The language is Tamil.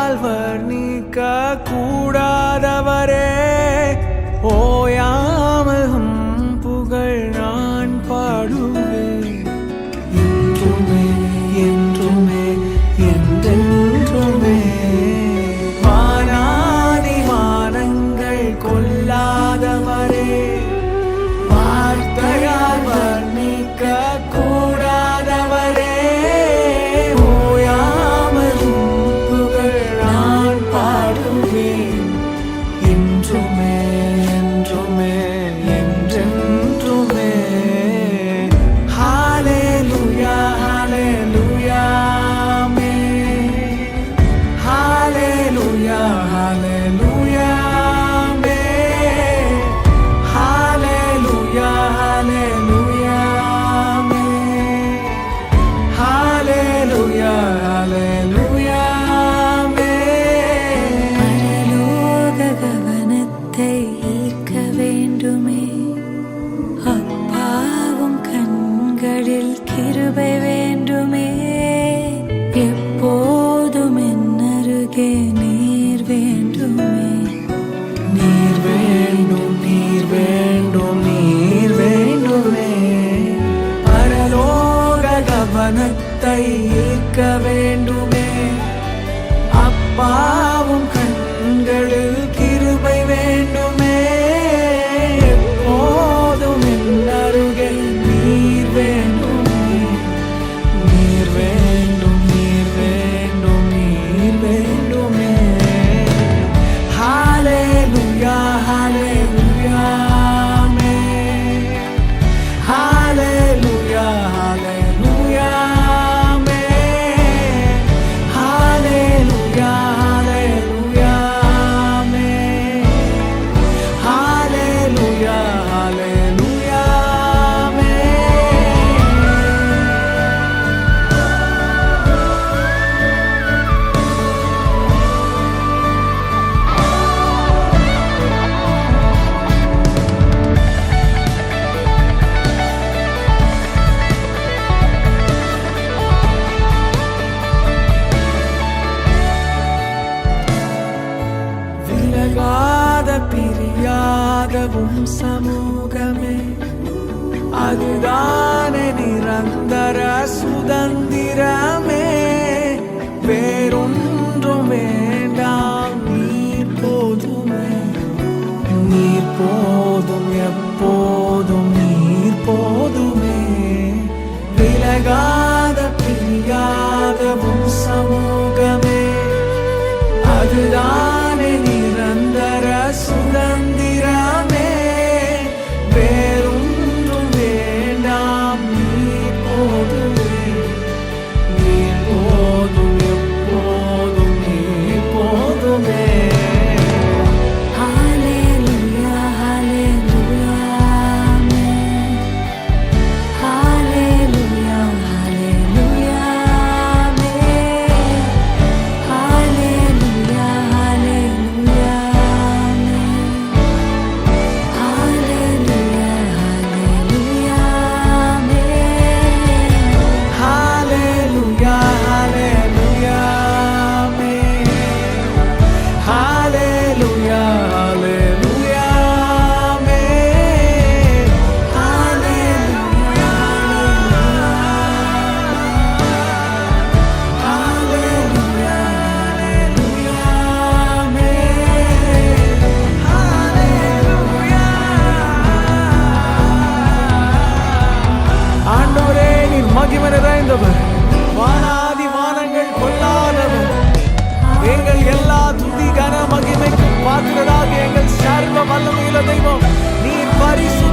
வார்த்தையால் வர்ணிக்க கூடாதவரே, ஓயாமல் புகழ் நான் பாடுவேன். என்றுமே என்றுமே என்றென்றுமே வானாதி வானங்கள் கொள்ளாதவரே, வார்த்தையால் வர்ணிக்க கூடாதவரே, ஓயாமல் புகழ் நான் பாடுவேன். என்றுமே என்றுமே என்றென்றுமே. ஹல்லேலூயா ஹல்லேலூயா ஆமென். ஹல்லேலூயா ஹல்லேலூயா ஆமென். ஹல்லேலூயா ஹல்லேலூயா ஆமென். ஹல்லேலூயா ஹல்லேலூயா ஆமென். பரலோக கவனத்தை ஈர்க்க வேண்டுமே, அப்பாவும் கண்களில் கிருபை வேண்டுமே, எப்போதும் என்னருகே நீர் வேண்டுமே. நீர் வேண்டும் நீர் வேண்டும் நீர் வேண்டுமே. பரலோக கவனத்தை ஈர்க்க வேண்டுமே, அப்பாவும் கண்களில் கிருபை வேண்டுமே, எப்போதும் என் அருகில் நீர் வேண்டுமே. நீர் வேண்டும் நீர் வேண்டும் நீர் வேண்டுமே. ஹல்லேலூயா ஹல்லேலூயா ஆமென். ஹல்லேலூயா ஹல்லேலூயா ஆமென். ஹல்லேலூயா ஹல்லேலூயா ஆமென். ஹல்லேலூயா ஹல்லேலூயா ஆமென். விலகாத பிரியாதவும் சமூகமே, அதுதானே நிரந்தர சுதந்திரமே. வேறொன்றும் வேண்டாம், நீர் போதுமே. நீர் போதும் எப்போதும் நீர் போதுமே. விலகாத பிரியாதவும் சமூகமே, அதுதானே நிரந்தர சுதந்திரமே. வேறொன்றும் வேண்டாம், நீர் போதுமே. நீர் போதும் எப்போதும் நீர் போதுமே. ஹல்லேலூயா ஹல்லேலூயா ஆமென். ஹல்லேலூயா ஹல்லேலூயா ஆமென். ஹல்லேலூயா ஹல்லேலூயா ஆமென். ஹல்லேலூயா ஹல்லேலூயா ஆமென். ஹல்லேலூயா ஹல்லேலூயா ஆமென். ஹல்லேலூயா ஹல்லேலூயா ஆமென். ஹல்லேலூயா ஹல்லேலூயா ஹல்லேலூயா ஆமென். ஹல்லேலூயா. ஆண்டவரே, நீர் மகிமை நிறைந்தவர், வானாதி வானங்கள் கொள்ளாதவர், எங்கள் எல்லா துதி கன மகிமைக்கும் பாத்திரராக எங்கள் சர்வ வல்லமையுள்ள தெய்வம் நீர் பரிசு